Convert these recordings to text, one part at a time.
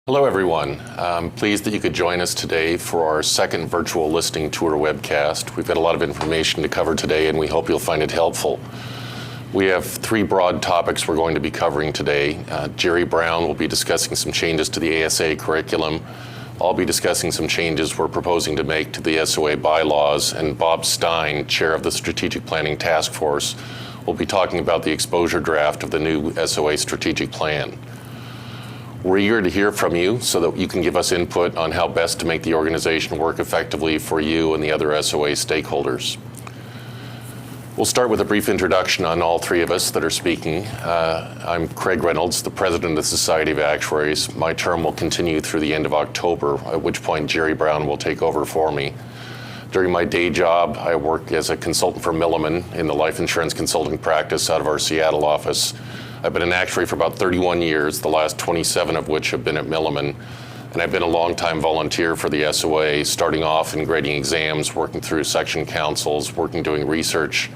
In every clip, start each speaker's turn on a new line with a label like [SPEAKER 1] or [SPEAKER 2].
[SPEAKER 1] Hello everyone. I'm pleased that you could join us today for our second Virtual Listening Tour Webcast. We've got a lot of information to cover today and we hope you'll find it helpful. We have three broad topics we're going to be covering today. Jerry Brown will be discussing some changes to the ASA curriculum. I'll be discussing some changes we're proposing to make to the SOA bylaws, and Bob Stein, chair of the Strategic Planning Task Force, will be talking about the exposure draft of the new SOA strategic plan. We're eager to hear from you so that you can give us input on how best to make the organization work effectively for you and the other SOA stakeholders. We'll start with a brief introduction on all three of us that are speaking. I'm Craig Reynolds, the president of the Society of Actuaries. My term will continue through the end of October, at which point Jerry Brown will take over for me. During my day job, I work as a consultant for Milliman in the life insurance consulting practice out of our Seattle office. I've been an actuary for about 31 years, the last 27 of which have been at Milliman. And I've been a longtime volunteer for the SOA, starting off in grading exams, working through section councils, doing research,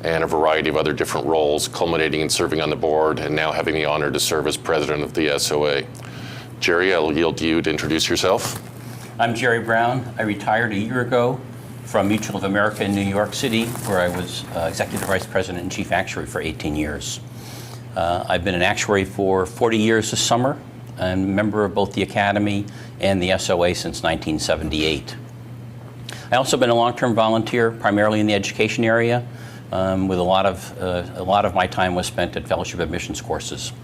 [SPEAKER 1] and a variety of other different roles, culminating in serving on the board and now having the honor to serve as president of the SOA. Jerry, I'll yield to you to introduce yourself.
[SPEAKER 2] I'm Jerry Brown. I retired a year ago from Mutual of America in New York City, where I was executive vice president and chief actuary for 18 years. I've been an actuary for 40 years this summer. I'm a member of both the Academy and the SOA since 1978. I also been a long-term volunteer, primarily in the education area, with a lot of my time was spent at fellowship admissions courses.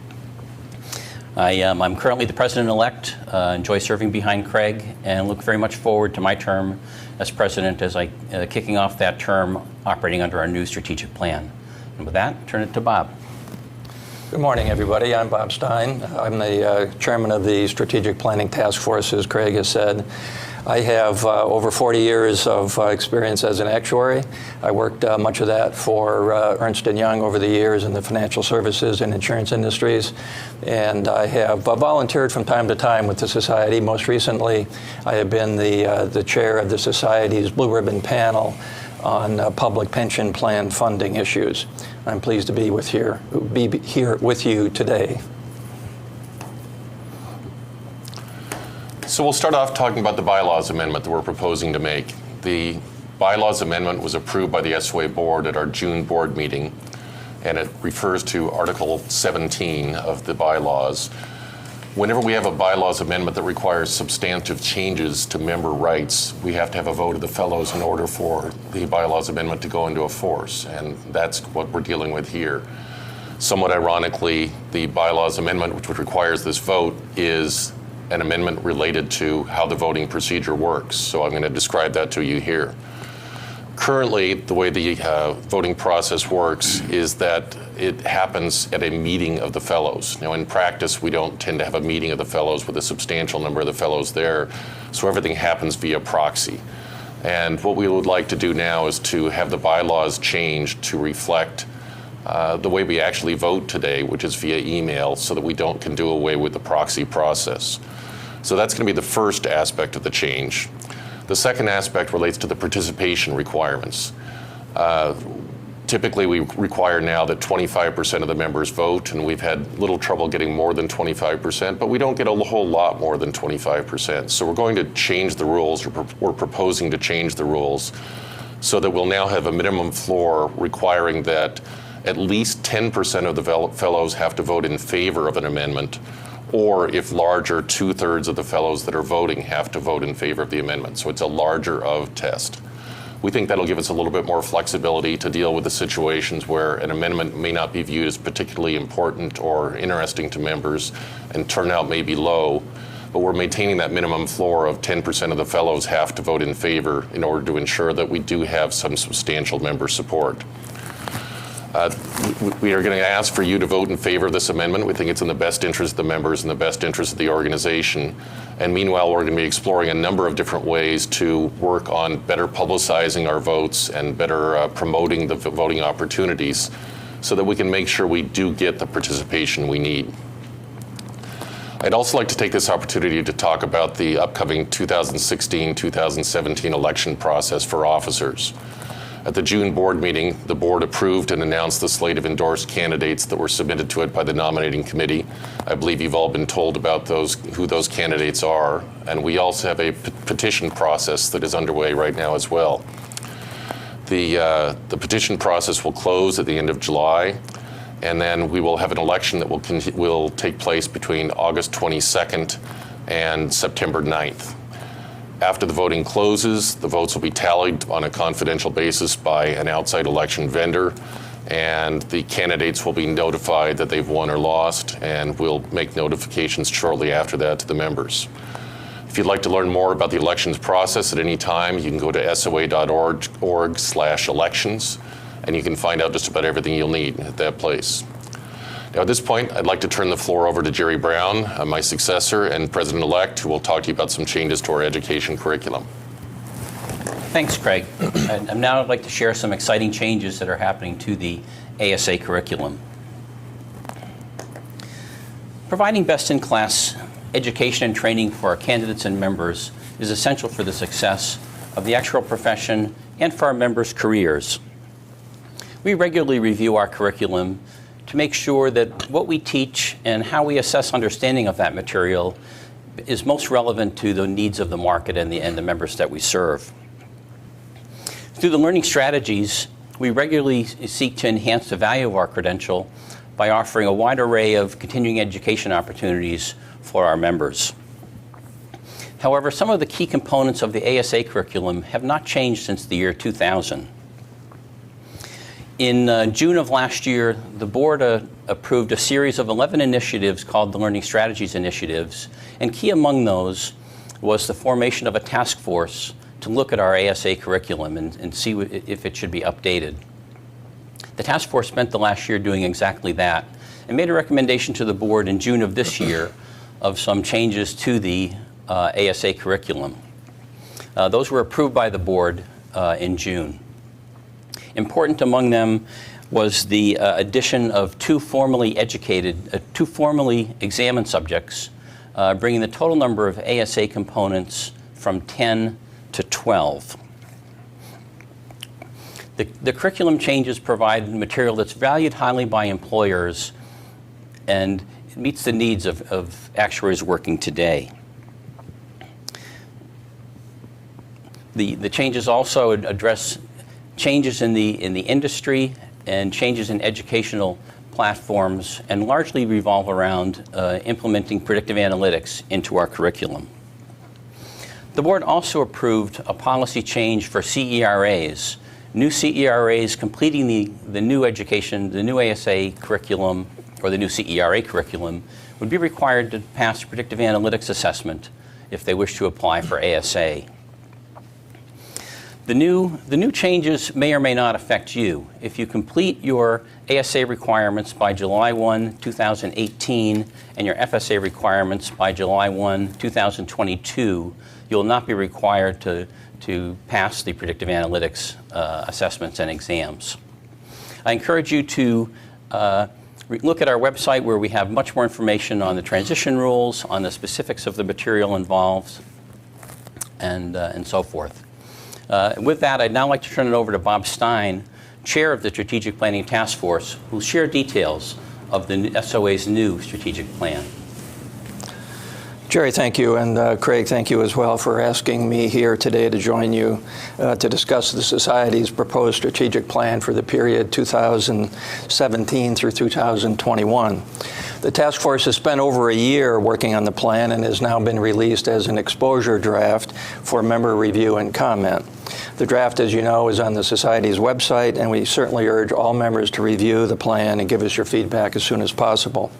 [SPEAKER 2] I'm currently the president-elect, enjoy serving behind Craig, and look very much forward to my term as president as I kicking off that term operating under our new strategic plan. And with that, turn it to Bob.
[SPEAKER 3] Good morning, everybody. I'm Bob Stein. I'm the chairman of the Strategic Planning Task Force, as Craig has said. I have over 40 years of experience as an actuary. I worked much of that for Ernst & Young over the years in the financial services and insurance industries. And I have volunteered from time to time with the Society. Most recently, I have been the chair of the Society's Blue Ribbon Panel on public pension plan funding issues. I'm pleased to be here with you today.
[SPEAKER 1] So we'll start off talking about the Bylaws Amendment that we're proposing to make. The Bylaws Amendment was approved by the SOA board at our June board meeting, and it refers to Article 17 of the bylaws. Whenever we have a bylaws amendment that requires substantive changes to member rights, we have to have a vote of the fellows in order for the bylaws amendment to go into force, and that's what we're dealing with here. Somewhat ironically, the bylaws amendment, which requires this vote, is an amendment related to how the voting procedure works. So I'm going to describe that to you here. Currently, the way the voting process works is that it happens at a meeting of the fellows. Now, in practice, we don't tend to have a meeting of the fellows with a substantial number of the fellows there, so everything happens via proxy. And what we would like to do now is to have the bylaws changed to reflect the way we actually vote today, which is via email, so that we can do away with the proxy process. So that's going to be the first aspect of the change. The second aspect relates to the participation requirements. Typically, we require now that 25% of the members vote, and we've had little trouble getting more than 25%, but we don't get a whole lot more than 25%. So we're going to change the rules, or we're proposing to change the rules, so that we'll now have a minimum floor requiring that at least 10% of the fellows have to vote in favor of an amendment, or if larger, 2/3 of the fellows that are voting have to vote in favor of the amendment. So it's a larger of test. We think that'll give us a little bit more flexibility to deal with the situations where an amendment may not be viewed as particularly important or interesting to members and turnout may be low, but we're maintaining that minimum floor of 10% of the fellows have to vote in favor in order to ensure that we do have some substantial member support. We are going to ask for you to vote in favor of this amendment. We think it's in the best interest of the members and the best interest of the organization. And meanwhile, we're going to be exploring a number of different ways to work on better publicizing our votes and better promoting the voting opportunities so that we can make sure we do get the participation we need. I'd also like to take this opportunity to talk about the upcoming 2016-2017 election process for officers. At the June board meeting, the board approved and announced the slate of endorsed candidates that were submitted to it by the nominating committee. I believe you've all been told about who those candidates are, and we also have a petition process that is underway right now as well. The petition process will close at the end of July, and then we will have an election that will take place between August 22nd and September 9th. After the voting closes, the votes will be tallied on a confidential basis by an outside election vendor, and the candidates will be notified that they've won or lost, and we'll make notifications shortly after that to the members. If you'd like to learn more about the elections process at any time, you can go to soa.org/elections, and you can find out just about everything you'll need at that place. Now, at this point, I'd like to turn the floor over to Jerry Brown, my successor and president-elect, who will talk to you about some changes to our education curriculum.
[SPEAKER 2] Thanks, Craig. I'd now like to share some exciting changes that are happening to the ASA curriculum. Providing best-in-class education and training for our candidates and members is essential for the success of the actuarial profession and for our members' careers. We regularly review our curriculum to make sure that what we teach and how we assess understanding of that material is most relevant to the needs of the market and the members that we serve. Through the learning strategies, we regularly seek to enhance the value of our credential by offering a wide array of continuing education opportunities for our members. However, some of the key components of the ASA curriculum have not changed since the year 2000. In June of last year, the board approved a series of 11 initiatives called the Learning Strategies Initiatives, and key among those was the formation of a task force to look at our ASA curriculum and see if it should be updated. The task force spent the last year doing exactly that and made a recommendation to the board in June of this year of some changes to the ASA curriculum. Those were approved by the board in June. Important among them was the addition of two formally examined subjects, bringing the total number of ASA components from 10 to 12. The curriculum changes provide material that's valued highly by employers and meets the needs of actuaries working today. The changes also address changes in the industry and changes in educational platforms, and largely revolve around implementing predictive analytics into our curriculum. The board also approved a policy change for CERAs. New CERAs completing the new ASA curriculum, or the new CERA curriculum, would be required to pass predictive analytics assessment if they wish to apply for ASA. The new changes may or may not affect you. If you complete your ASA requirements by July 1, 2018, and your FSA requirements by July 1, 2022, you'll not be required to pass the predictive analytics assessments and exams. I encourage you to look at our website, where we have much more information on the transition rules, on the specifics of the material involved, and so forth. With that, I'd now like to turn it over to Bob Stein, Chair of the Strategic Planning Task Force, who will share details of the SOA's new strategic plan.
[SPEAKER 3] Jerry, thank you, and Craig, thank you as well for asking me here today to join you to discuss the Society's proposed strategic plan for the period 2017 through 2021. The task force has spent over a year working on the plan and has now been released as an exposure draft for member review and comment. The draft, as you know, is on the Society's website, and we certainly urge all members to review the plan and give us your feedback as soon as possible.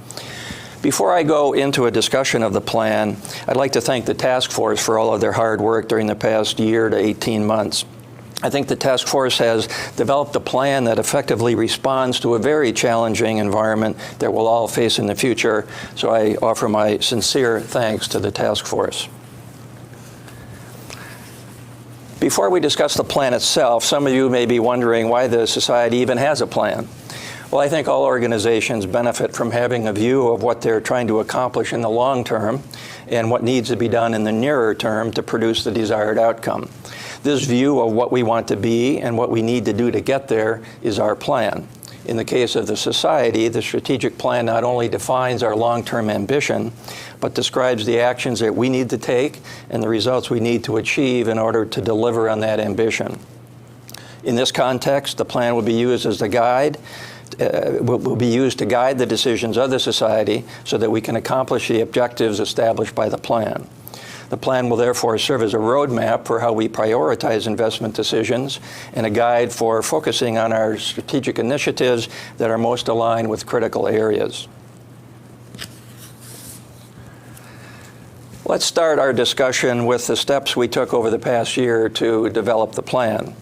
[SPEAKER 3] Before I go into a discussion of the plan, I'd like to thank the task force for all of their hard work during the past year to 18 months. I think the task force has developed a plan that effectively responds to a very challenging environment that we'll all face in the future, so I offer my sincere thanks to the task force. Before we discuss the plan itself, some of you may be wondering why the Society even has a plan. Well, I think all organizations benefit from having a view of what they're trying to accomplish in the long term and what needs to be done in the nearer term to produce the desired outcome. This view of what we want to be and what we need to do to get there is our plan. In the case of the society, the strategic plan not only defines our long-term ambition, but describes the actions that we need to take and the results we need to achieve in order to deliver on that ambition. In this context, the plan will be used as a guide, will be used to guide the decisions of the society so that we can accomplish the objectives established by the plan. The plan will therefore serve as a roadmap for how we prioritize investment decisions and a guide for focusing on our strategic initiatives that are most aligned with critical areas. Let's start our discussion with the steps we took over the past year to develop the plan.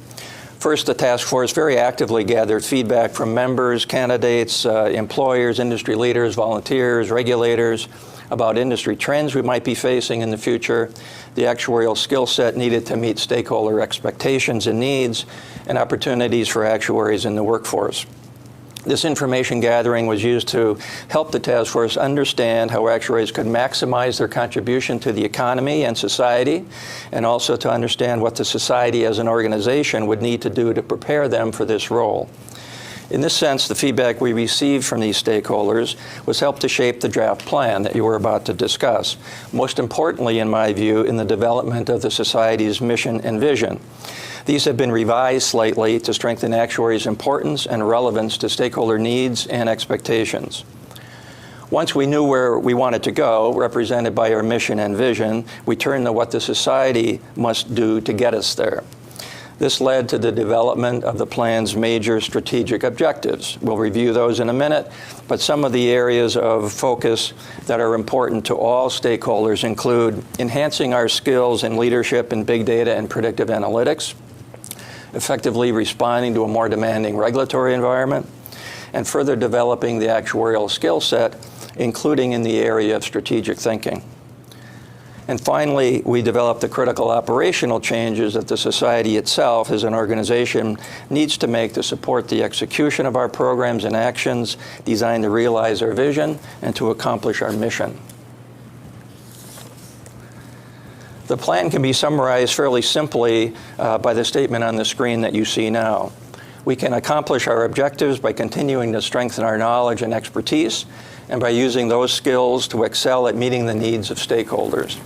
[SPEAKER 3] First, the task force very actively gathered feedback from members, candidates, employers, industry leaders, volunteers, regulators, about industry trends we might be facing in the future, the actuarial skill set needed to meet stakeholder expectations and needs, and opportunities for actuaries in the workforce. This information gathering was used to help the task force understand how actuaries could maximize their contribution to the economy and society, and also to understand what the society as an organization would need to do to prepare them for this role. In this sense, the feedback we received from these stakeholders was helped to shape the draft plan that you were about to discuss. Most importantly, in my view, in the development of the Society's mission and vision. These have been revised slightly to strengthen actuaries' importance and relevance to stakeholder needs and expectations. Once we knew where we wanted to go, represented by our mission and vision, we turned to what the Society must do to get us there. This led to the development of the plan's major strategic objectives. We'll review those in a minute, but some of the areas of focus that are important to all stakeholders include enhancing our skills in leadership in big data and predictive analytics, effectively responding to a more demanding regulatory environment, and further developing the actuarial skill set, including in the area of strategic thinking. And finally, we developed the critical operational changes that the Society itself as an organization needs to make to support the execution of our programs and actions designed to realize our vision and to accomplish our mission. The plan can be summarized fairly simply by the statement on the screen that you see now. We can accomplish our objectives by continuing to strengthen our knowledge and expertise and by using those skills to excel at meeting the needs of stakeholders.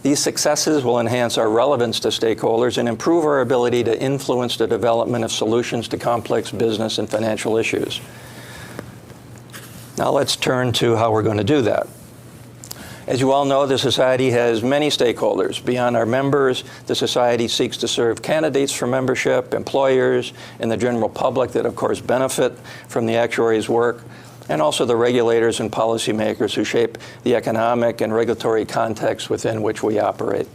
[SPEAKER 3] These successes will enhance our relevance to stakeholders and improve our ability to influence the development of solutions to complex business and financial issues. Now let's turn to how we're going to do that. As you all know, the Society has many stakeholders. Beyond our members, the Society seeks to serve candidates for membership, employers, and the general public that, of course, benefit from the actuary's work, and also the regulators and policymakers who shape the economic and regulatory context within which we operate.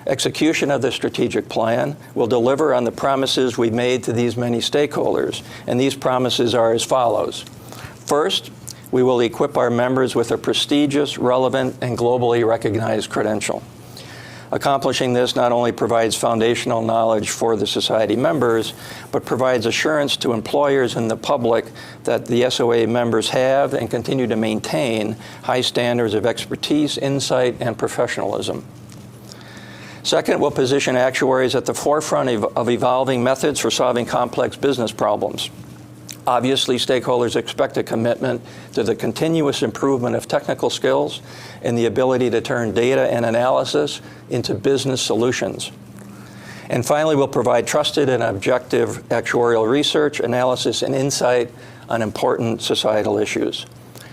[SPEAKER 3] Execution of the strategic plan will deliver on the promises we made to these many stakeholders, and these promises are as follows. First, we will equip our members with a prestigious, relevant, and globally recognized credential. Accomplishing this not only provides foundational knowledge for the Society members, but provides assurance to employers and the public that the SOA members have and continue to maintain high standards of expertise, insight, and professionalism. Second, we'll position actuaries at the forefront of evolving methods for solving complex business problems. Obviously, stakeholders expect a commitment to the continuous improvement of technical skills and the ability to turn data and analysis into business solutions. And finally, we'll provide trusted and objective actuarial research, analysis, and insight on important societal issues.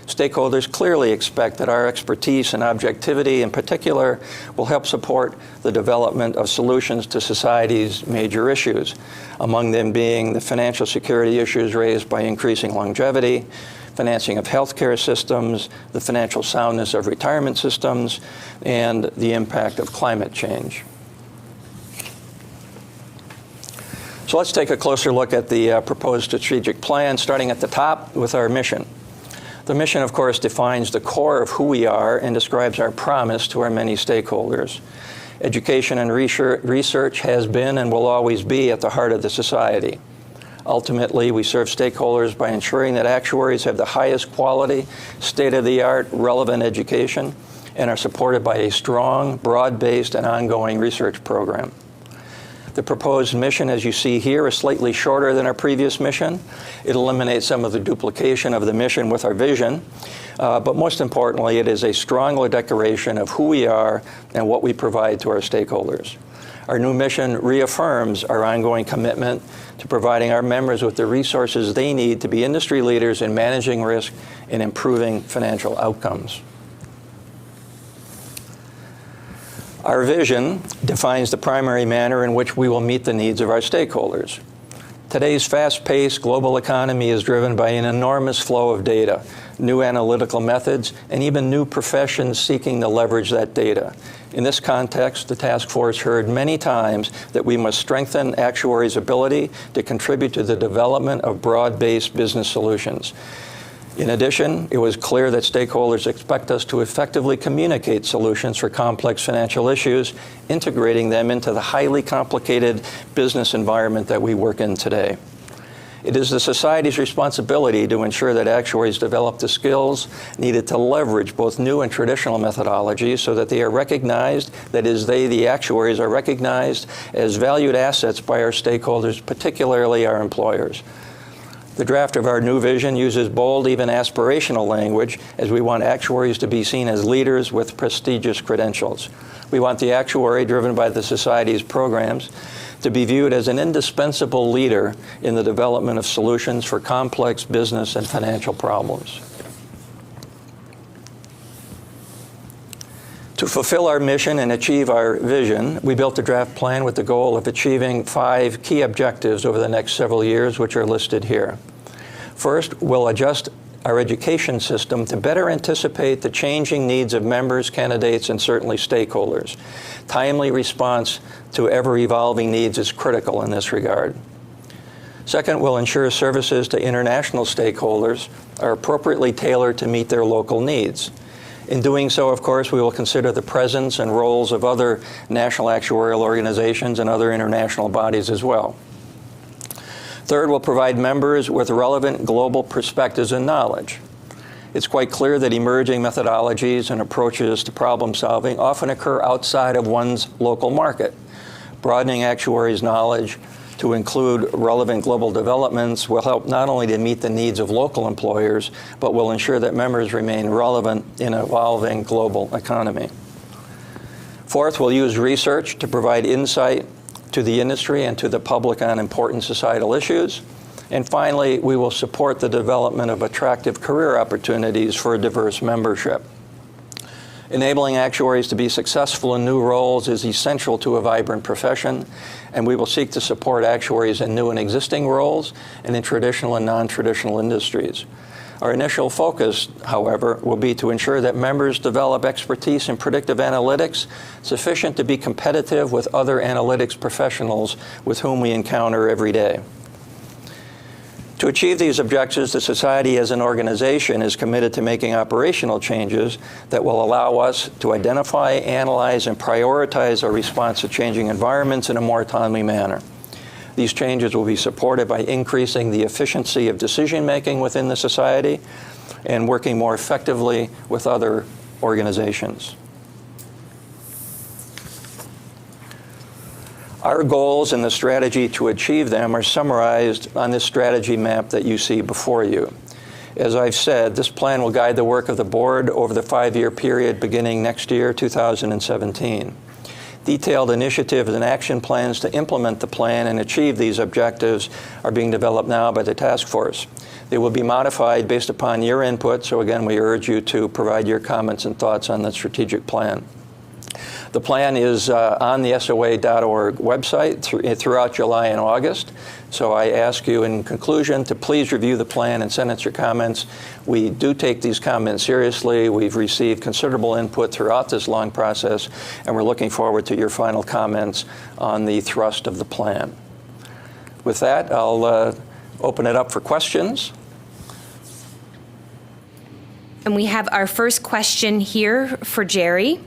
[SPEAKER 3] Stakeholders clearly expect that our expertise and objectivity in particular will help support the development of solutions to society's major issues, among them being the financial security issues raised by increasing longevity, financing of healthcare systems, the financial soundness of retirement systems, and the impact of climate change. So let's take a closer look at the proposed strategic plan, starting at the top with our mission. The mission, of course, defines the core of who we are and describes our promise to our many stakeholders. Education and research has been and will always be at the heart of the Society. Ultimately, we serve stakeholders by ensuring that actuaries have the highest quality, state-of-the-art, relevant education and are supported by a strong, broad-based, and ongoing research program. The proposed mission, as you see here, is slightly shorter than our previous mission. It eliminates some of the duplication of the mission with our vision, but most importantly, it is a strong declaration of who we are and what we provide to our stakeholders. Our new mission reaffirms our ongoing commitment to providing our members with the resources they need to be industry leaders in managing risk and improving financial outcomes. Our vision defines the primary manner in which we will meet the needs of our stakeholders. Today's fast-paced global economy is driven by an enormous flow of data, new analytical methods, and even new professions seeking to leverage that data. In this context, the task force heard many times that we must strengthen actuaries' ability to contribute to the development of broad-based business solutions. In addition, it was clear that stakeholders expect us to effectively communicate solutions for complex financial issues, integrating them into the highly complicated business environment that we work in today. It is the society's responsibility to ensure that actuaries develop the skills needed to leverage both new and traditional methodologies so that they are recognized, that is, they, the actuaries, are recognized as valued assets by our stakeholders, particularly our employers. The draft of our new vision uses bold, even aspirational language, as we want actuaries to be seen as leaders with prestigious credentials. We want the actuary, driven by the society's programs, to be viewed as an indispensable leader in the development of solutions for complex business and financial problems. To fulfill our mission and achieve our vision, we built a draft plan with the goal of achieving 5 key objectives over the next several years, which are listed here. First, we'll adjust our education system to better anticipate the changing needs of members, candidates, and certainly stakeholders. Timely response to ever-evolving needs is critical in this regard. Second, we'll ensure services to international stakeholders are appropriately tailored to meet their local needs. In doing so, of course, we will consider the presence and roles of other national actuarial organizations and other international bodies as well. Third, we'll provide members with relevant global perspectives and knowledge. It's quite clear that emerging methodologies and approaches to problem solving often occur outside of one's local market. Broadening actuaries' knowledge to include relevant global developments will help not only to meet the needs of local employers, but will ensure that members remain relevant in an evolving global economy. Fourth, we'll use research to provide insight to the industry and to the public on important societal issues. And finally, we will support the development of attractive career opportunities for a diverse membership. Enabling actuaries to be successful in new roles is essential to a vibrant profession, and we will seek to support actuaries in new and existing roles and in traditional and non-traditional industries. Our initial focus, however, will be to ensure that members develop expertise in predictive analytics sufficient to be competitive with other analytics professionals with whom we encounter every day. To achieve these objectives, the Society as an organization is committed to making operational changes that will allow us to identify, analyze, and prioritize our response to changing environments in a more timely manner. These changes will be supported by increasing the efficiency of decision-making within the Society and working more effectively with other organizations. Our goals and the strategy to achieve them are summarized on this strategy map that you see before you. As I've said, this plan will guide the work of the board over the 5-year period beginning next year, 2017. Detailed initiatives and action plans to implement the plan and achieve these objectives are being developed now by the task force. They will be modified based upon your input, so again, we urge you to provide your comments and thoughts on the strategic plan. The plan is on the SOA.org website throughout July and August. So I ask you in conclusion to please review the plan and send us your comments. We do take these comments seriously. We've received considerable input throughout this long process, and we're looking forward to your final comments on the thrust of the plan. With that, I'll open it up for questions.
[SPEAKER 4] And we have our first question here for Jerry.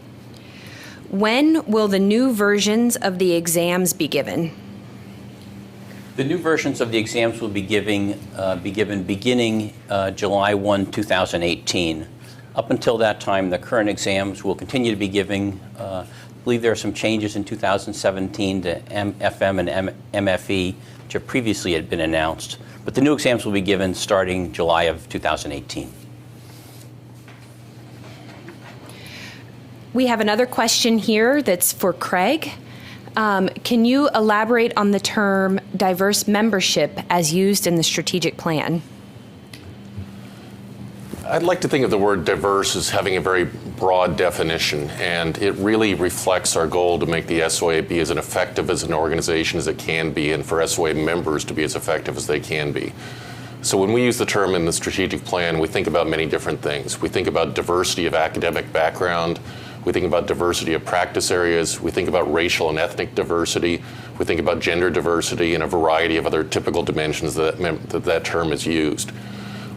[SPEAKER 4] When will the new versions of the exams be given?
[SPEAKER 2] The new versions of the exams will be given beginning July 1, 2018. Up until that time, the current exams will continue to be given. I believe there are some changes in 2017 to FM and MFE, which have previously had been announced. But the new exams will be given starting July of 2018.
[SPEAKER 4] We have another question here that's for Craig. Can you elaborate on the term diverse membership as used in the strategic plan?
[SPEAKER 1] I'd like to think of the word diverse as having a very broad definition, and it really reflects our goal to make the SOA be as effective as an organization as it can be, and for SOA members to be as effective as they can be. So when we use the term in the strategic plan, we think about many different things. We think about diversity of academic background. We think about diversity of practice areas. We think about racial and ethnic diversity. We think about gender diversity and a variety of other typical dimensions that term is used.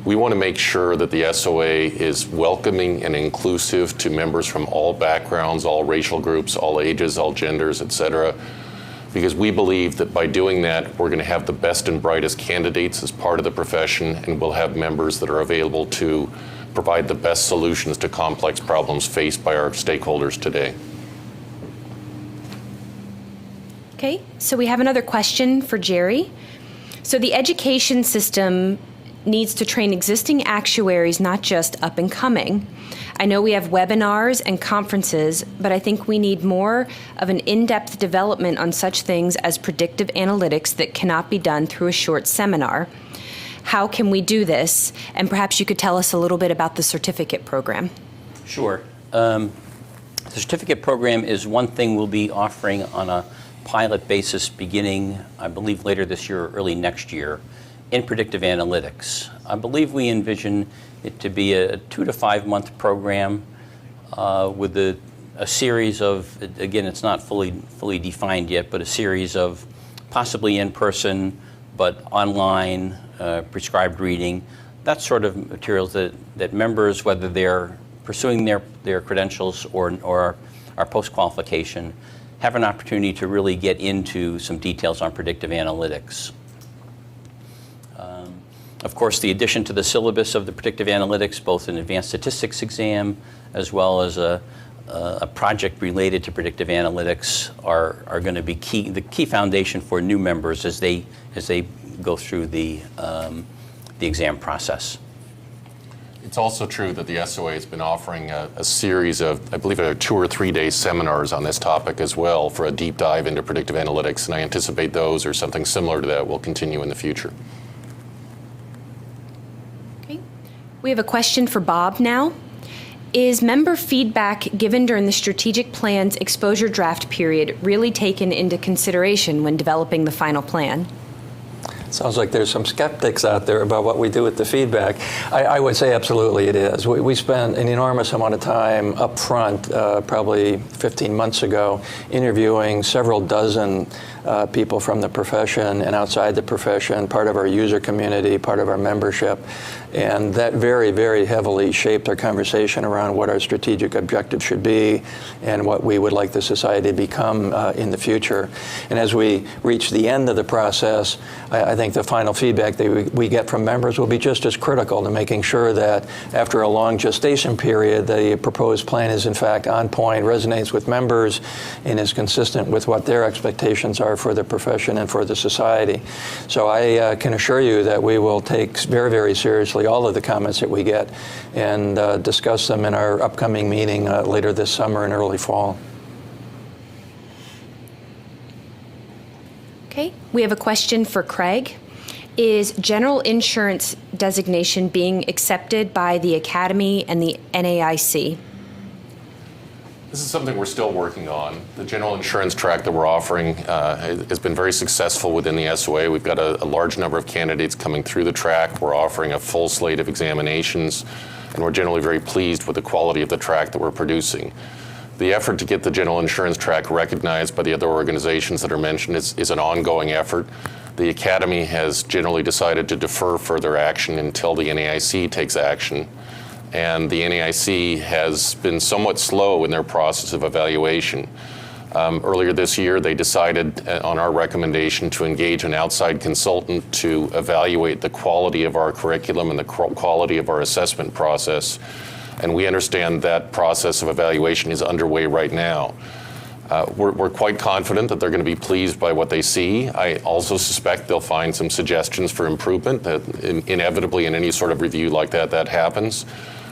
[SPEAKER 1] We want to make sure that the SOA is welcoming and inclusive to members from all backgrounds, all racial groups, all ages, all genders, et cetera, because we believe that by doing that, we're going to have the best and brightest candidates as part of the profession, and we'll have members that are available to provide the best solutions to complex problems faced by our stakeholders today.
[SPEAKER 4] Okay, so we have another question for Jerry. So the education system needs to train existing actuaries, not just up and coming. I know we have webinars and conferences, but I think we need more of an in-depth development on such things as predictive analytics that cannot be done through a short seminar. How can we do this? And perhaps you could tell us a little bit about the certificate program.
[SPEAKER 2] Sure. The certificate program is one thing we'll be offering on a pilot basis beginning, I believe, later this year or early next year in predictive analytics. I believe we envision it to be a 2 to 5 month program with a series of, again, it's not fully defined yet, but a series of possibly in person, but online, prescribed reading, that sort of materials that members, whether they're pursuing their credentials or are post-qualification, have an opportunity to really get into some details on predictive analytics. Of course, the addition to the syllabus of the predictive analytics, both an advanced statistics exam as well as a project related to predictive analytics are going to be the key foundation for new members as they go through the exam process.
[SPEAKER 1] It's also true that the SOA has been offering a series of, I believe, 2 or 3 day seminars on this topic as well for a deep dive into predictive analytics, and I anticipate those or something similar to that will continue in the future.
[SPEAKER 4] Okay. We have a question for Bob now. Is member feedback given during the strategic plan's exposure draft period really taken into consideration when developing the final plan?
[SPEAKER 3] Sounds like there's some skeptics out there about what we do with the feedback. I would say absolutely it is. We spent an enormous amount of time up front, probably 15 months ago, interviewing several dozen people from the profession and outside the profession, part of our user community, part of our membership. And that very, very heavily shaped our conversation around what our strategic objectives should be and what we would like the society to become in the future. And as we reach the end of the process, I think the final feedback that we get from members will be just as critical to making sure that after a long gestation period, the proposed plan is in fact on point, resonates with members, and is consistent with what their expectations are for the profession and for the society. So I can assure you that we will take very, very seriously all of the comments that we get and discuss them in our upcoming meeting later this summer and early fall.
[SPEAKER 4] Okay, we have a question for Craig. Is general insurance designation being accepted by the Academy and the NAIC?
[SPEAKER 1] This is something we're still working on. The general insurance track that we're offering has been very successful within the SOA. We've got a large number of candidates coming through the track. We're offering a full slate of examinations, and we're generally very pleased with the quality of the track that we're producing. The effort to get the general insurance track recognized by the other organizations that are mentioned is an ongoing effort. The Academy has generally decided to defer further action until the NAIC takes action. And the NAIC has been somewhat slow in their process of evaluation. Earlier this year, they decided on our recommendation to engage an outside consultant to evaluate the quality of our curriculum and the quality of our assessment process. And we understand that process of evaluation is underway right now. We're quite confident that they're going to be pleased by what they see. I also suspect they'll find some suggestions for improvement. That inevitably in any sort of review like that happens.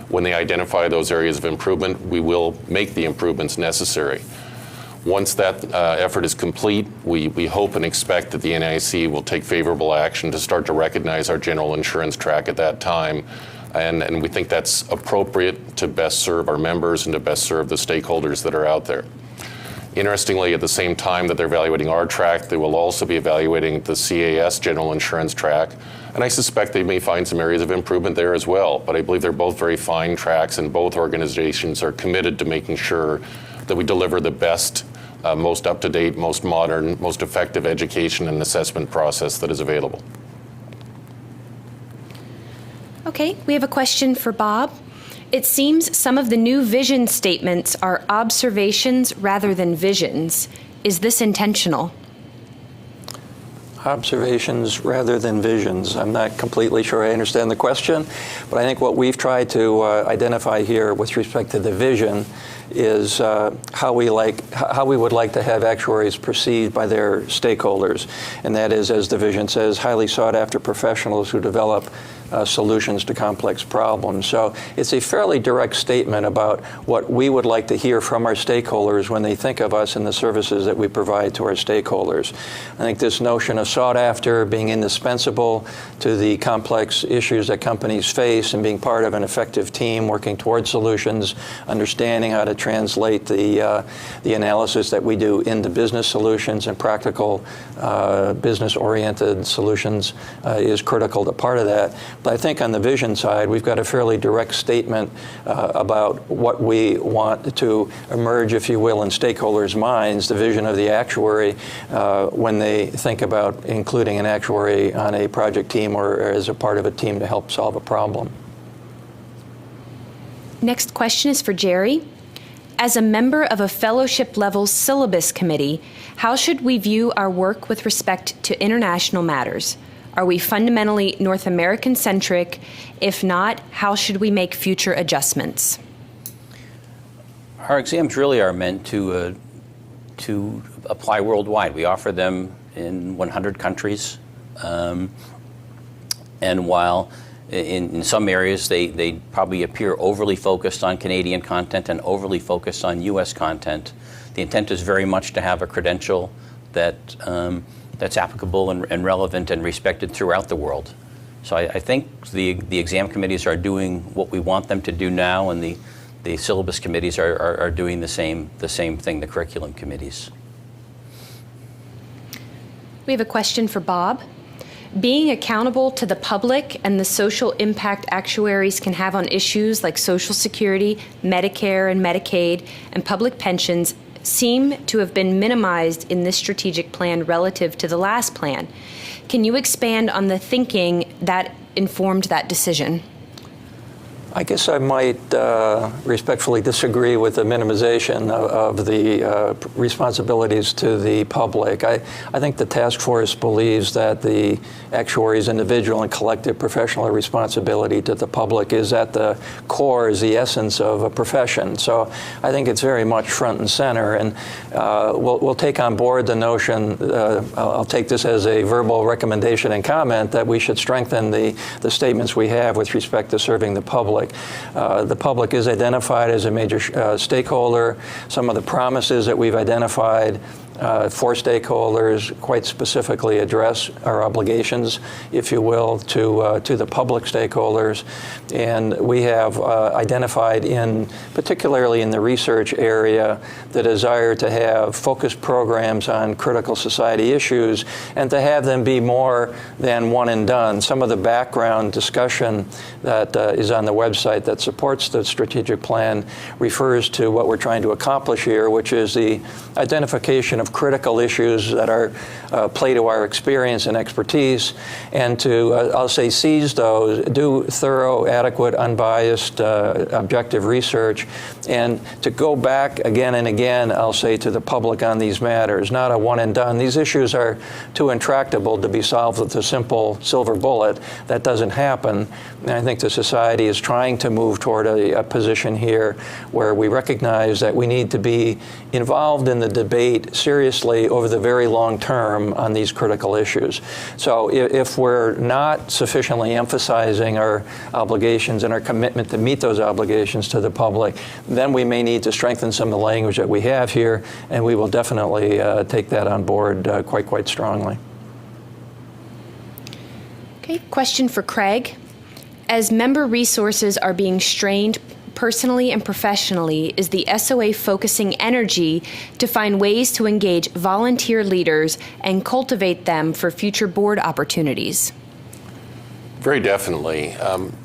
[SPEAKER 1] When they identify those areas of improvement, we will make the improvements necessary. Once that effort is complete, we hope and expect that the NAIC will take favorable action to start to recognize our general insurance track at that time. And we think that's appropriate to best serve our members and to best serve the stakeholders that are out there. Interestingly, at the same time that they're evaluating our track, they will also be evaluating the CAS general insurance track. And I suspect they may find some areas of improvement there as well. But I believe they're both very fine tracks, and both organizations are committed to making sure that we deliver the best, most up-to-date, most modern, most effective education and assessment process that is available.
[SPEAKER 4] Okay, we have a question for Bob. It seems some of the new vision statements are observations rather than visions. Is this intentional?
[SPEAKER 3] Observations rather than visions. I'm not completely sure I understand the question, but I think what we've tried to identify here with respect to the vision is how we would like to have actuaries perceived by their stakeholders, and that is, as the vision says, highly sought after professionals who develop solutions to complex problems. So it's a fairly direct statement about what we would like to hear from our stakeholders when they think of us and the services that we provide to our stakeholders. I think this notion of sought after, being indispensable to the complex issues that companies face, and being part of an effective team working towards solutions, understanding how to translate the analysis that we do into business solutions and practical business-oriented solutions is critical to part of that. But I think on the vision side, we've got a fairly direct statement about what we want to emerge, if you will, in stakeholders' minds, the vision of the actuary when they think about including an actuary on a project team or as a part of a team to help solve a problem.
[SPEAKER 4] Next question is for Jerry. As a member of a fellowship-level syllabus committee, how should we view our work with respect to international matters? Are we fundamentally North American-centric? If not, how should we make future adjustments?
[SPEAKER 2] Our exams really are meant to apply worldwide. We offer them in 100 countries. And while in some areas they probably appear overly focused on Canadian content and overly focused on U.S. content, the intent is very much to have a credential that that's applicable and relevant and respected throughout the world. So I think the exam committees are doing what we want them to do now, and the syllabus committees are doing the same thing, the curriculum committees.
[SPEAKER 4] We have a question for Bob. Being accountable to the public and the social impact actuaries can have on issues like Social Security, Medicare and Medicaid, and public pensions seem to have been minimized in this strategic plan relative to the last plan. Can you expand on the thinking that informed that decision?
[SPEAKER 3] I guess I might respectfully disagree with the minimization of the responsibilities to the public. I think the task force believes that the actuary's individual and collective professional responsibility to the public is at the core, is the essence of a profession. So I think it's very much front and center, and we'll take on board the notion, I'll take this as a verbal recommendation and comment, that we should strengthen the statements we have with respect to serving the public. The public is identified as a major stakeholder. Some of the promises that we've identified for stakeholders quite specifically address our obligations, if you will, to the public stakeholders. And we have identified, particularly in the research area, the desire to have focused programs on critical society issues and to have them be more than one and done. Some of the background discussion that is on the website that supports the strategic plan refers to what we're trying to accomplish here, which is the identification of critical issues that are play to our experience and expertise, and to, I'll say, seize those, do thorough, adequate, unbiased, objective research, and to go back again and again, I'll say, to the public on these matters, not a one and done. These issues are too intractable to be solved with a simple silver bullet. That doesn't happen. And I think the society is trying to move toward a position here where we recognize that we need to be involved in the debate seriously over the very long term on these critical issues. So if we're not sufficiently emphasizing our obligations and our commitment to meet those obligations to the public, then we may need to strengthen some of the language that we have here, and we will definitely take that on board quite strongly.
[SPEAKER 4] Okay, question for Craig. As member resources are being strained personally and professionally, is the SOA focusing energy to find ways to engage volunteer leaders and cultivate them for future board opportunities?
[SPEAKER 1] Very definitely.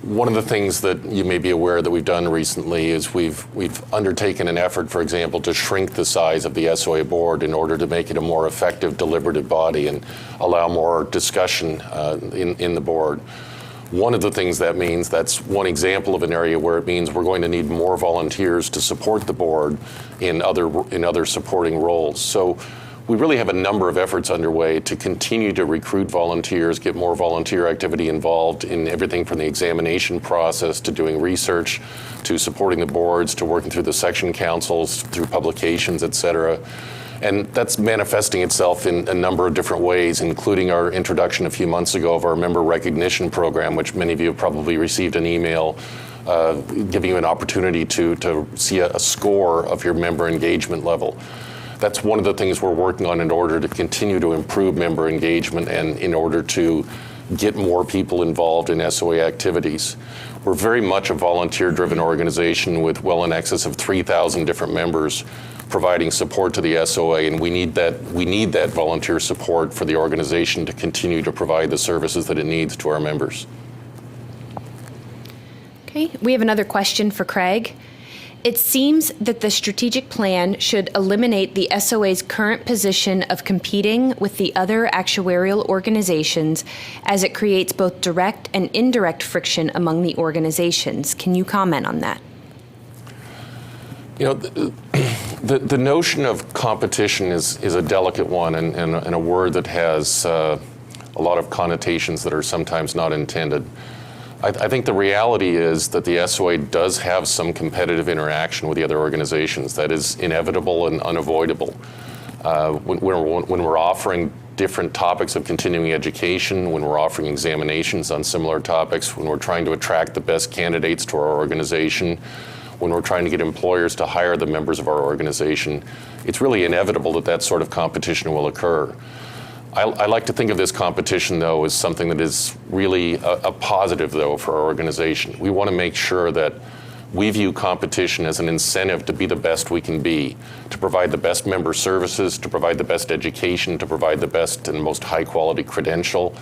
[SPEAKER 1] One of the things that you may be aware that we've done recently is we've undertaken an effort, for example, to shrink the size of the SOA board in order to make it a more effective, deliberative body and allow more discussion in the board. One of the things that means, that's one example of an area where it means we're going to need more volunteers to support the board in other supporting roles. So we really have a number of efforts underway to continue to recruit volunteers, get more volunteer activity involved in everything from the examination process to doing research, to supporting the boards, to working through the section councils, through publications, et cetera. And that's manifesting itself in a number of different ways, including our introduction a few months ago of our member recognition program, which many of you have probably received an email giving you an opportunity to see a score of your member engagement level. That's one of the things we're working on in order to continue to improve member engagement and in order to get more people involved in SOA activities. We're very much a volunteer-driven organization with well in excess of 3,000 different members providing support to the SOA, and we need that volunteer support for the organization to continue to provide the services that it needs to our members.
[SPEAKER 4] Okay, we have another question for Craig. It seems that the strategic plan should eliminate the SOA's current position of competing with the other actuarial organizations, as it creates both direct and indirect friction among the organizations. Can you comment on that?
[SPEAKER 1] You know, the notion of competition is a delicate one and a word that has a lot of connotations that are sometimes not intended. I think the reality is that the SOA does have some competitive interaction with the other organizations. That is inevitable and unavoidable. When we're offering different topics of continuing education, when we're offering examinations on similar topics, when we're trying to attract the best candidates to our organization, when we're trying to get employers to hire the members of our organization, it's really inevitable that that sort of competition will occur. I like to think of this competition, though, as something that is really a positive, though, for our organization. We want to make sure that we view competition as an incentive to be the best we can be, to provide the best member services, to provide the best education, to provide the best and most high-quality credential,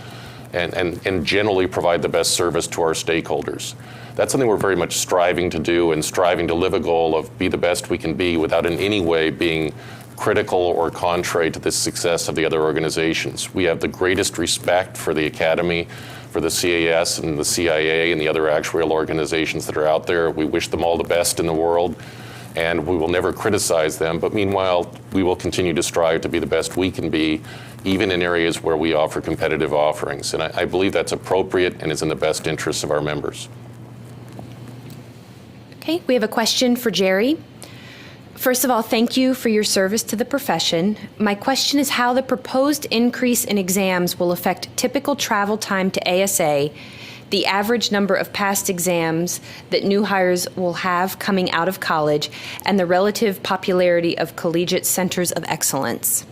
[SPEAKER 1] and generally provide the best service to our stakeholders. That's something we're very much striving to do and striving to live a goal of be the best we can be without in any way being critical or contrary to the success of the other organizations. We have the greatest respect for the Academy, for the CAS and the CIA and the other actuarial organizations that are out there. We wish them all the best in the world, and we will never criticize them. But meanwhile, we will continue to strive to be the best we can be, even in areas where we offer competitive offerings. And I believe that's appropriate and is in the best interests of our members.
[SPEAKER 4] Okay, we have a question for Jerry. First of all, thank you for your service to the profession. My question is how the proposed increase in exams will affect typical travel time to ASA, the average number of past exams that new hires will have coming out of college, and the relative popularity of collegiate centers of excellence.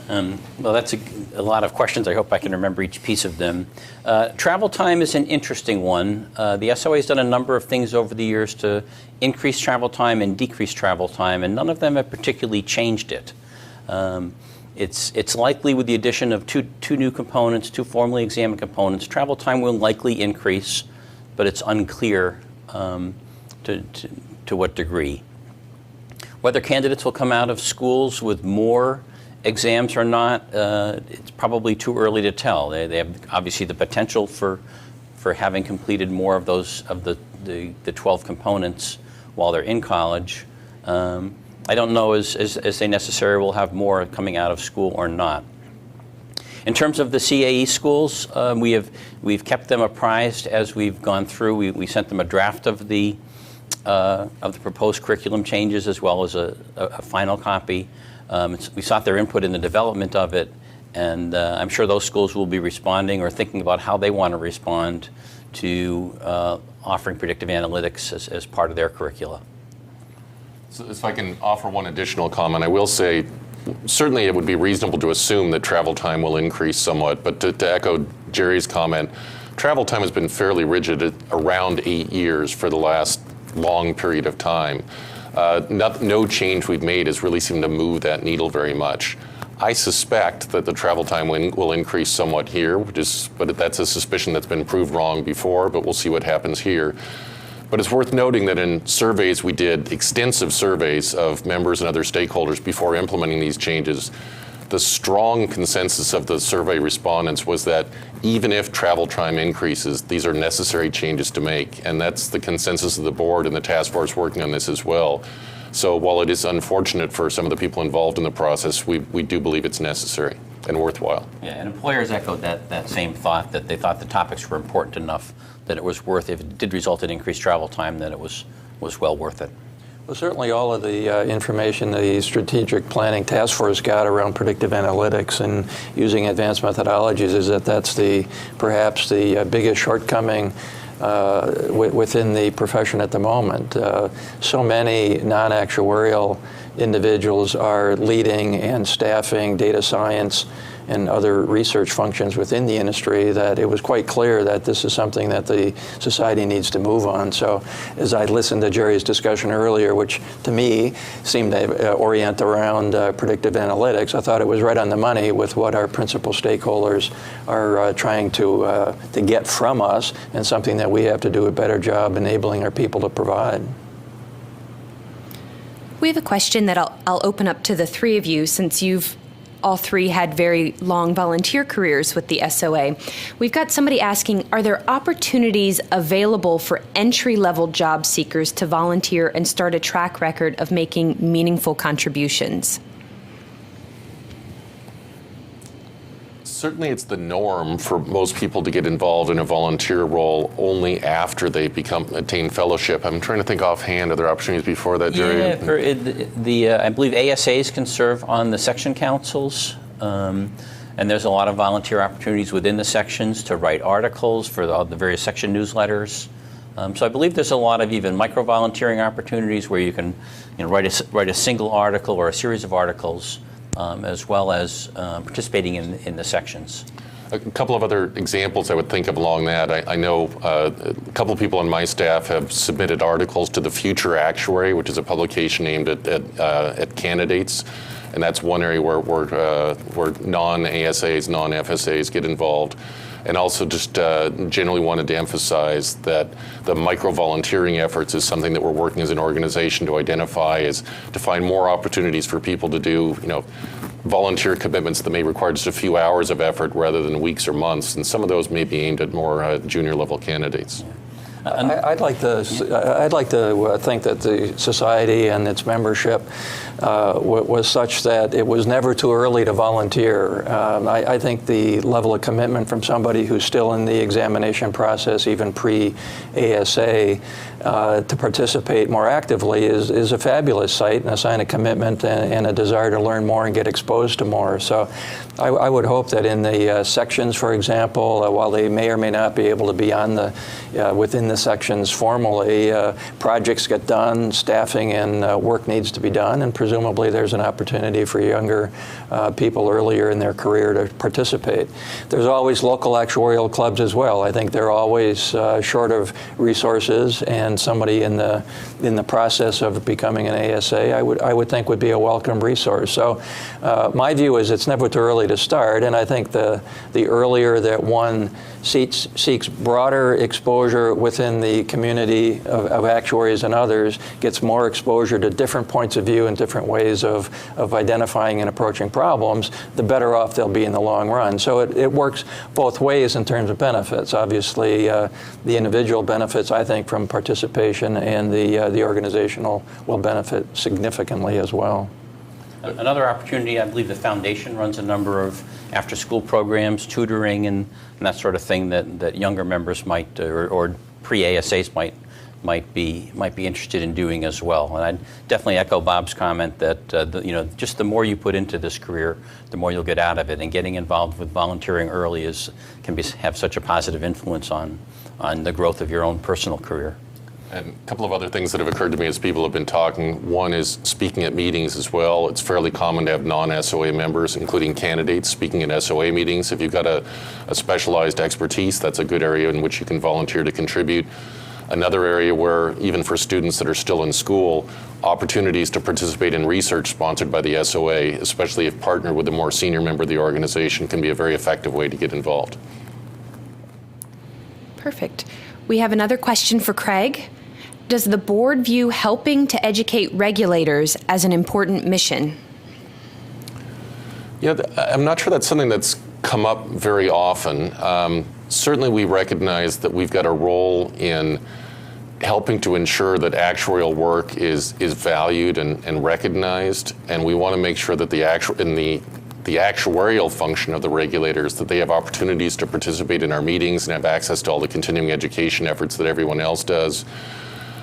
[SPEAKER 2] Well, that's a lot of questions. I hope I can remember each piece of them. Travel time is an interesting one. The SOA has done a number of things over the years to increase travel time and decrease travel time, and none of them have particularly changed it. It's likely with the addition of two new components, two formally examined components, travel time will likely increase, but it's unclear to what degree. Whether candidates will come out of schools with more exams or not, it's probably too early to tell. They have obviously the potential for having completed more of those of the 12 components while they're in college. I don't know as they necessarily will have more coming out of school or not. In terms of the CAE schools, we've kept them apprised as we've gone through. We sent them a draft of the proposed curriculum changes as well as a final copy. We sought their input in the development of it, and I'm sure those schools will be responding or thinking about how they want to respond to offering predictive analytics as part of their curricula.
[SPEAKER 1] So if I can offer one additional comment, I will say certainly it would be reasonable to assume that travel time will increase somewhat, but to echo Jerry's comment, travel time has been fairly rigid at around 8 years for the last long period of time. No change we've made has really seemed to move that needle very much. I suspect that the travel time will increase somewhat here, but that's a suspicion that's been proved wrong before, but we'll see what happens here. But it's worth noting that in surveys, we did extensive surveys of members and other stakeholders before implementing these changes. The strong consensus of the survey respondents was that even if travel time increases, these are necessary changes to make. And that's the consensus of the board and the task force working on this as well. So while it is unfortunate for some of the people involved in the process, we do believe it's necessary and worthwhile.
[SPEAKER 2] Yeah, and employers echoed that same thought, that they thought the topics were important enough that it was worth, if it did result in increased travel time, that it was well worth it.
[SPEAKER 3] Well, certainly all of the information the Strategic Planning Task Force got around predictive analytics and using advanced methodologies is that's perhaps the biggest shortcoming within the profession at the moment. So many non-actuarial individuals are leading and staffing data science and other research functions within the industry that it was quite clear that this is something that the society needs to move on. So as I listened to Jerry's discussion earlier, which to me seemed to orient around predictive analytics, I thought it was right on the money with what our principal stakeholders are trying to get from us, and something that we have to do a better job enabling our people to provide.
[SPEAKER 4] We have a question that I'll open up to the three of you, since you've all three had very long volunteer careers with the SOA. We've got somebody asking, are there opportunities available for entry-level job seekers to volunteer and start a track record of making meaningful contributions?
[SPEAKER 1] Certainly it's the norm for most people to get involved in a volunteer role only after they attain fellowship. I'm trying to think offhand, are there opportunities before that, Jerry?
[SPEAKER 2] Yeah, I believe ASAs can serve on the section councils, and there's a lot of volunteer opportunities within the sections to write articles for the various section newsletters. So I believe there's a lot of even micro-volunteering opportunities where you can write a single article or a series of articles, as well as participating in the sections.
[SPEAKER 1] A couple of other examples I would think of along that. I know a couple of people on my staff have submitted articles to the Future Actuary, which is a publication aimed at candidates, and that's one area where non-ASAs, non-FSAs get involved. And also just generally wanted to emphasize that the micro-volunteering efforts is something that we're working as an organization to identify, is to find more opportunities for people to do, volunteer commitments that may require just a few hours of effort rather than weeks or months. And some of those may be aimed at more junior level candidates.
[SPEAKER 3] I'd like to think that the society and its membership was such that it was never too early to volunteer. I think the level of commitment from somebody who's still in the examination process, even pre-ASA, to participate more actively is a fabulous sight and a sign of commitment and a desire to learn more and get exposed to more. So I would hope that in the sections, for example, while they may or may not be able to be on within the sections formally, projects get done, staffing and work needs to be done, and presumably there's an opportunity for younger people earlier in their career to participate. There's always local actuarial clubs as well. I think they're always short of resources, and somebody in the process of becoming an ASA, I would think would be a welcome resource. So my view is it's never too early to start, and I think the earlier that one seeks broader exposure with within the community of actuaries and others gets more exposure to different points of view and different ways of identifying and approaching problems, the better off they'll be in the long run. So it works both ways in terms of benefits. Obviously, the individual benefits, I think, from participation, and the organizational will benefit significantly as well.
[SPEAKER 2] Another opportunity, I believe the foundation runs a number of after-school programs, tutoring, and that sort of thing that younger members might, or pre-ASAs might be interested in doing as well. And I'd definitely echo Bob's comment that just the more you put into this career, the more you'll get out of it. And getting involved with volunteering early can have such a positive influence on the growth of your own personal career.
[SPEAKER 1] And a couple of other things that have occurred to me as people have been talking. One is speaking at meetings as well. It's fairly common to have non-SOA members, including candidates, speaking at SOA meetings. If you've got a specialized expertise, that's a good area in which you can volunteer to contribute. Another area where, even for students that are still in school, opportunities to participate in research sponsored by the SOA, especially if partnered with a more senior member of the organization, can be a very effective way to get involved.
[SPEAKER 4] Perfect. We have another question for Craig. Does the board view helping to educate regulators as an important mission?
[SPEAKER 1] Yeah, I'm not sure that's something that's come up very often. Certainly we recognize that we've got a role in helping to ensure that actuarial work is valued and recognized, and we want to make sure that the actuarial function of the regulators, that they have opportunities to participate in our meetings and have access to all the continuing education efforts that everyone else does.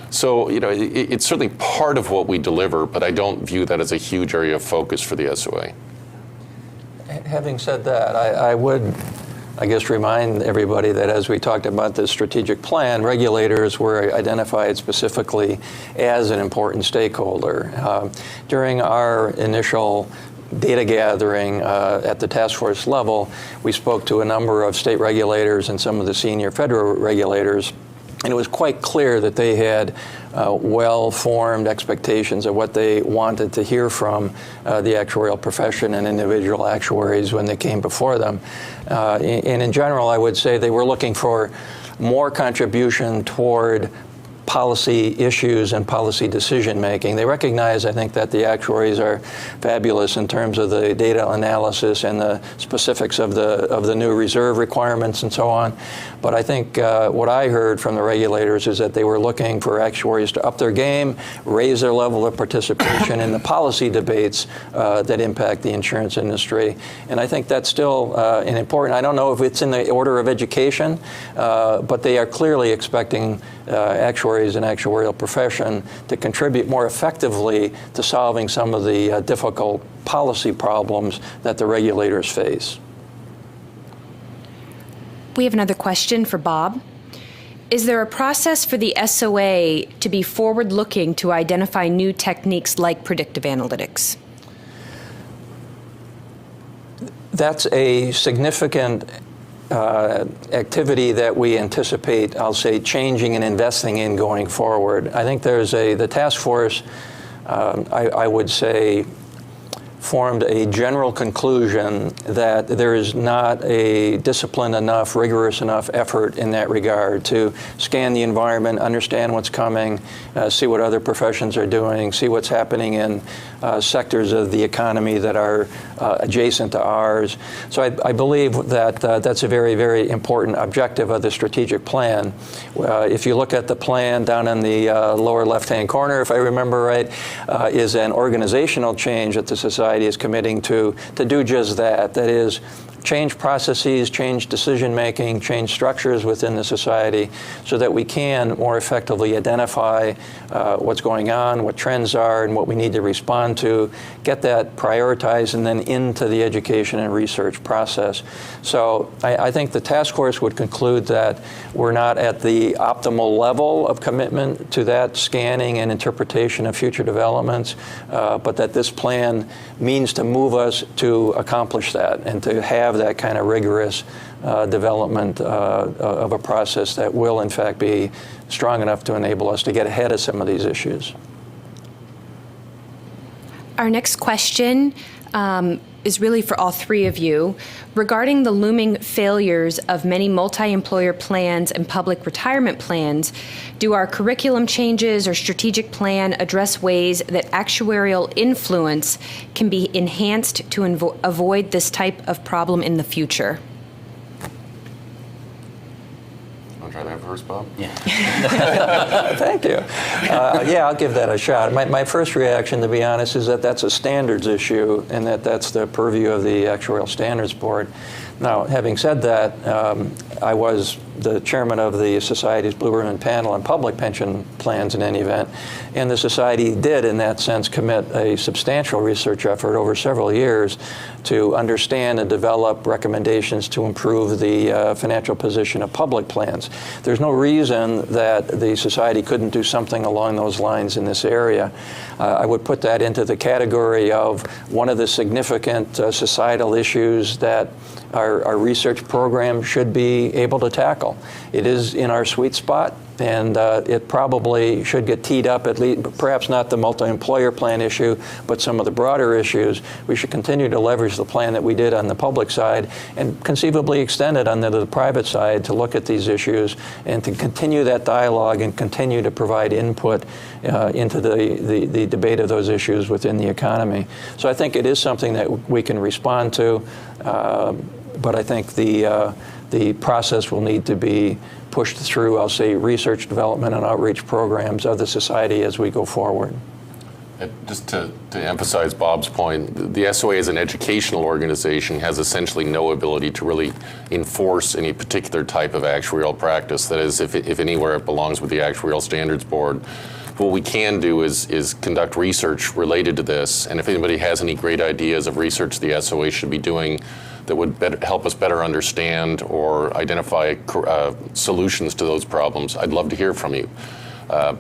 [SPEAKER 1] So, it's certainly part of what we deliver, but I don't view that as a huge area of focus for the SOA.
[SPEAKER 3] Having said that, I would, I guess, remind everybody that as we talked about the strategic plan, regulators were identified specifically as an important stakeholder. During our initial data gathering at the task force level, we spoke to a number of state regulators and some of the senior federal regulators, and it was quite clear that they had well-formed expectations of what they wanted to hear from the actuarial profession and individual actuaries when they came before them. And in general, I would say they were looking for more contribution toward policy issues and policy decision making. They recognize, I think, that the actuaries are fabulous in terms of the data analysis and the specifics of the new reserve requirements and so on. But I think what I heard from the regulators is that they were looking for actuaries to up their game, raise their level of participation in the policy debates that impact the insurance industry. And I think that's still an important, I don't know if it's in the order of education, but they are clearly expecting actuaries and actuarial profession to contribute more effectively to solving some of the difficult policy problems that the regulators face.
[SPEAKER 4] We have another question for Bob. Is there a process for the SOA to be forward-looking to identify new techniques like predictive analytics?
[SPEAKER 3] That's a significant activity that we anticipate, I'll say, changing and investing in going forward. I think there's the task force, I would say, formed a general conclusion that there is not a disciplined enough, rigorous enough effort in that regard to scan the environment, understand what's coming, see what other professions are doing, see what's happening in sectors of the economy that are adjacent to ours. So I believe that that's a very, very important objective of the strategic plan. If you look at the plan down in the lower left-hand corner, if I remember right, is an organizational change that the society is committing to do just that. That is, change processes, change decision-making, change structures within the society so that we can more effectively identify what's going on, what trends are, and what we need to respond to, get that prioritized, and then into the education and research process. So I think the task force would conclude that we're not at the optimal level of commitment to that scanning and interpretation of future developments, but that this plan means to move us to accomplish that and to have that kind of rigorous development of a process that will, in fact, be strong enough to enable us to get ahead of some of these issues.
[SPEAKER 4] Our next question is really for all three of you. Regarding the looming failures of many multi-employer plans and public retirement plans, do our curriculum changes or strategic plan address ways that actuarial influence can be enhanced to avoid this type of problem in the future?
[SPEAKER 1] Try that first, Bob?
[SPEAKER 2] Yeah.
[SPEAKER 3] Thank you. Yeah, I'll give that a shot. My first reaction, to be honest, is that that's a standards issue and that's the purview of the Actuarial Standards Board. Now, having said that, I was the chairman of the Society's Blue Ribbon Panel on public pension plans in any event, and the Society did, in that sense, commit a substantial research effort over several years to understand and develop recommendations to improve the financial position of public plans. There's no reason that the Society couldn't do something along those lines in this area. I would put that into the category of one of the significant societal issues that our research program should be able to tackle. It is in our sweet spot, and it probably should get teed up, at least, perhaps not the multi-employer plan issue, but some of the broader issues. We should continue to leverage the plan that we did on the public side and conceivably extend it on the private side to look at these issues and to continue that dialogue and continue to provide input into the debate of those issues within the economy. So I think it is something that we can respond to, but I think the process will need to be pushed through, I'll say, research, development, and outreach programs of the Society as we go forward.
[SPEAKER 1] Just to emphasize Bob's point, the SOA as an educational organization has essentially no ability to really enforce any particular type of actuarial practice. That is, if anywhere, it belongs with the Actuarial Standards Board. What we can do is conduct research related to this, and if anybody has any great ideas of research the SOA should be doing that would help us better understand or identify solutions to those problems, I'd love to hear from you,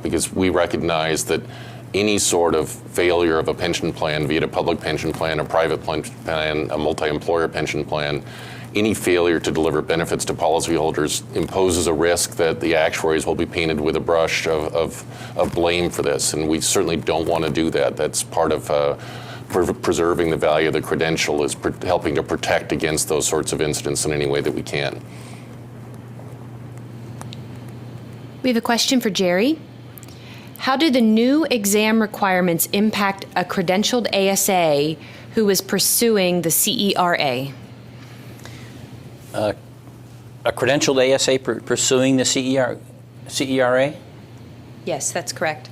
[SPEAKER 1] because we recognize that any sort of failure of a pension plan, be it a public pension plan, a private pension plan, a multi-employer pension plan, any failure to deliver benefits to policyholders imposes a risk that the actuaries will be painted with a brush of blame for this, and we certainly don't want to do that. That's part of preserving the value of the credential, is helping to protect against those sorts of incidents in any way that we can.
[SPEAKER 4] We have a question for Jerry. How do the new exam requirements impact a credentialed ASA who is pursuing the CERA?
[SPEAKER 2] A credentialed ASA pursuing the CERA?
[SPEAKER 4] Yes, that's correct.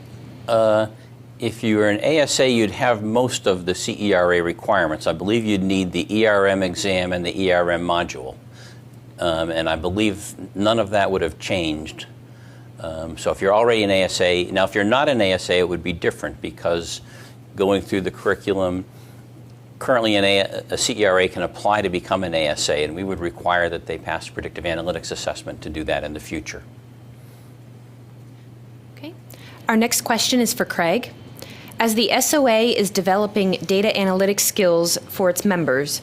[SPEAKER 2] If you were an ASA, you'd have most of the CERA requirements. I believe you'd need the ERM exam and the ERM module. And I believe none of that would have changed. So if you're already an ASA, now if you're not an ASA, it would be different, because going through the curriculum, currently a CERA can apply to become an ASA, and we would require that they pass predictive analytics assessment to do that in the future.
[SPEAKER 4] Okay. Our next question is for Craig. As the SOA is developing data analytics skills for its members,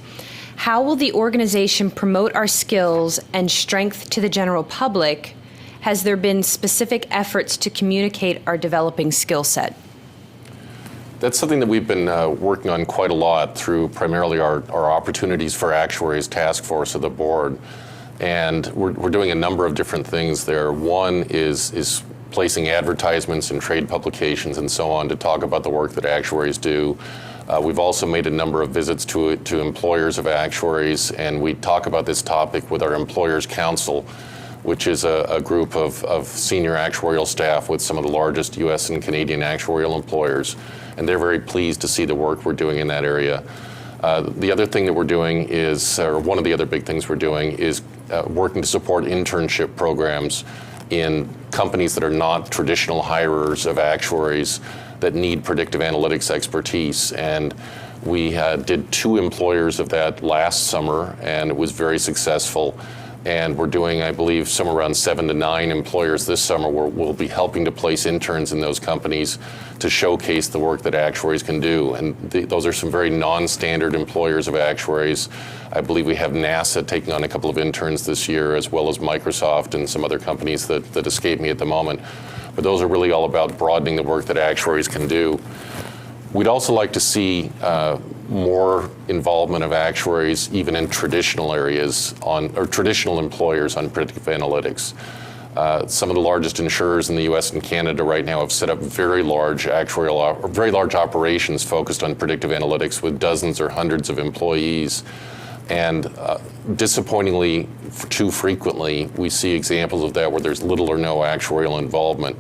[SPEAKER 4] how will the organization promote our skills and strength to the general public? Has there been specific efforts to communicate our developing skill set?
[SPEAKER 1] That's something that we've been working on quite a lot through primarily our Opportunities for Actuaries task force of the board. And we're doing a number of different things there. One is placing advertisements in trade publications and so on to talk about the work that actuaries do. We've also made a number of visits to employers of actuaries, and we talk about this topic with our Employers Council, which is a group of senior actuarial staff with some of the largest U.S. and Canadian actuarial employers. And they're very pleased to see the work we're doing in that area. The other thing that we're doing is, or one of the other big things we're doing is working to support internship programs in companies that are not traditional hirers of actuaries that need predictive analytics expertise. And we did 2 employers of that last summer, and it was very successful. And we're doing, I believe, somewhere around 7 to 9 employers this summer where we'll be helping to place interns in those companies to showcase the work that actuaries can do. And those are some very non-standard employers of actuaries. I believe we have NASA taking on a couple of interns this year, as well as Microsoft and some other companies that escape me at the moment. But those are really all about broadening the work that actuaries can do. We'd also like to see more involvement of actuaries even in traditional areas or traditional employers on predictive analytics. Some of the largest insurers in the U.S. and Canada right now have set up very large operations focused on predictive analytics with dozens or hundreds of employees. And disappointingly, too frequently, we see examples of that where there's little or no actuarial involvement.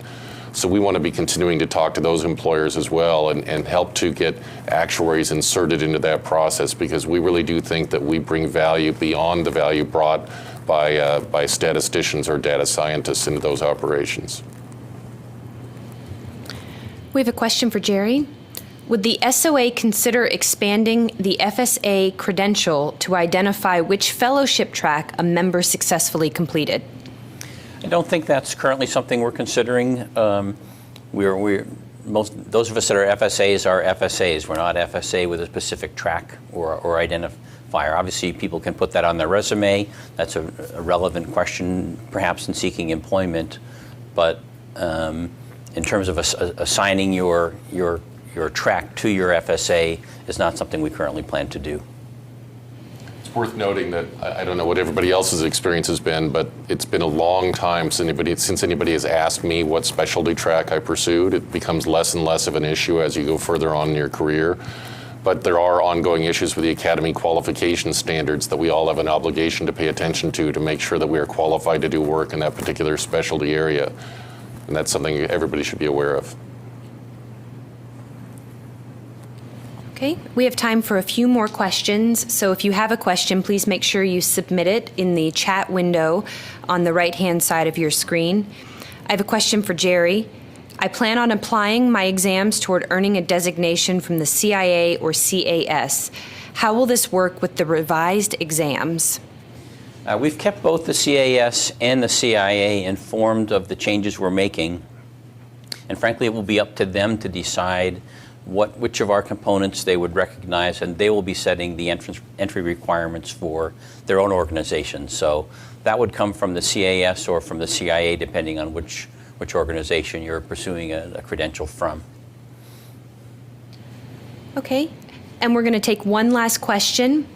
[SPEAKER 1] So we want to be continuing to talk to those employers as well and help to get actuaries inserted into that process, because we really do think that we bring value beyond the value brought by statisticians or data scientists into those operations.
[SPEAKER 4] We have a question for Jerry. Would the SOA consider expanding the FSA credential to identify which fellowship track a member successfully completed?
[SPEAKER 2] I don't think that's currently something we're considering. Those of us that are FSAs are FSAs. We're not FSA with a specific track or identifier. Obviously, people can put that on their resume. That's a relevant question, perhaps in seeking employment. But in terms of assigning your track to your FSA is not something we currently plan to do.
[SPEAKER 1] It's worth noting that I don't know what everybody else's experience has been, but it's been a long time since anybody has asked me what specialty track I pursued. It becomes less and less of an issue as you go further on in your career. But there are ongoing issues with the academy qualification standards that we all have an obligation to pay attention to make sure that we are qualified to do work in that particular specialty area. And that's something everybody should be aware of.
[SPEAKER 4] Okay, we have time for a few more questions. So if you have a question, please make sure you submit it in the chat window on the right-hand side of your screen. I have a question for Jerry. I plan on applying my exams toward earning a designation from the CIA or CAS. How will this work with the revised exams?
[SPEAKER 2] We've kept both the CAS and the CIA informed of the changes we're making. And frankly, it will be up to them to decide which of our components they would recognize, and they will be setting the entry requirements for their own organization. So that would come from the CAS or from the CIA, depending on which organization you're pursuing a credential from.
[SPEAKER 4] Okay, and we're going to take one last question.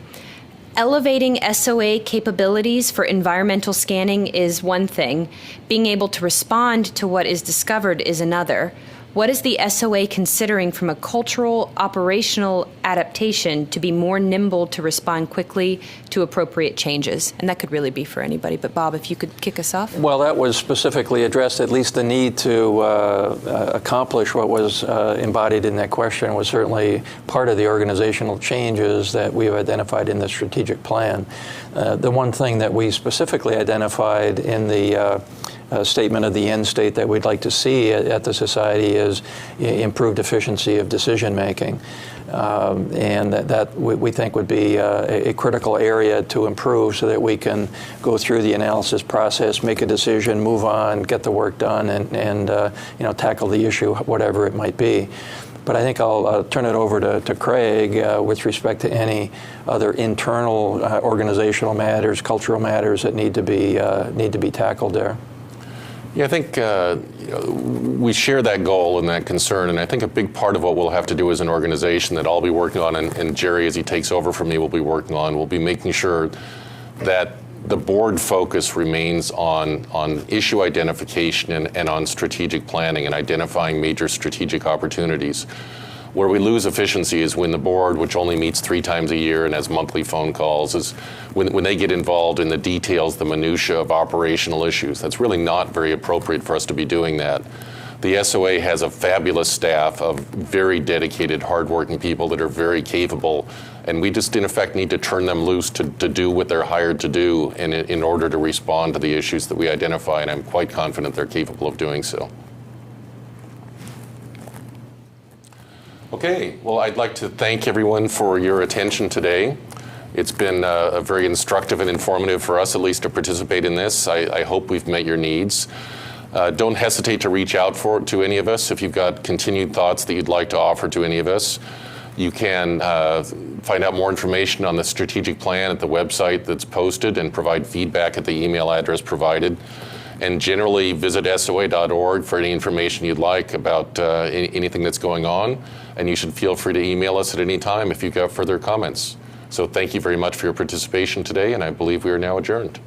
[SPEAKER 4] Elevating SOA capabilities for environmental scanning is one thing. Being able to respond to what is discovered is another. What is the SOA considering from a cultural, operational adaptation to be more nimble to respond quickly to appropriate changes? And that could really be for anybody, but Bob, if you could kick us off.
[SPEAKER 3] Well, that was specifically addressed, at least the need to accomplish what was embodied in that question was certainly part of the organizational changes that we have identified in the strategic plan. The one thing that we specifically identified in the statement of the end state that we'd like to see at the Society is improved efficiency of decision making. And that we think would be a critical area to improve so that we can go through the analysis process, make a decision, move on, get the work done, and tackle the issue, whatever it might be. But I think I'll turn it over to Craig with respect to any other internal organizational matters, cultural matters that need to be tackled there.
[SPEAKER 1] Yeah, I think we share that goal and that concern, and I think a big part of what we'll have to do as an organization that I'll be working on, and Jerry, as he takes over from me, will be working on, will be making sure that the board focus remains on issue identification and on strategic planning and identifying major strategic opportunities. Where we lose efficiency is when the board, which only meets 3 times a year and has monthly phone calls, is when they get involved in the details, the minutia of operational issues. That's really not very appropriate for us to be doing that. The SOA has a fabulous staff of very dedicated, hardworking people that are very capable, and we just, in effect, need to turn them loose to do what they're hired to do in order to respond to the issues that we identify, and I'm quite confident they're capable of doing so. Okay, well, I'd like to thank everyone for your attention today. It's been very instructive and informative for us, at least, to participate in this. I hope we've met your needs. Don't hesitate to reach out to any of us if you've got continued thoughts that you'd like to offer to any of us. You can find out more information on the strategic plan at the website that's posted and provide feedback at the email address provided. And generally visit SOA.org for any information you'd like about anything that's going on. and you should feel free to email us at any time if you've got further comments. So thank you very much for your participation today, and I believe we are now adjourned.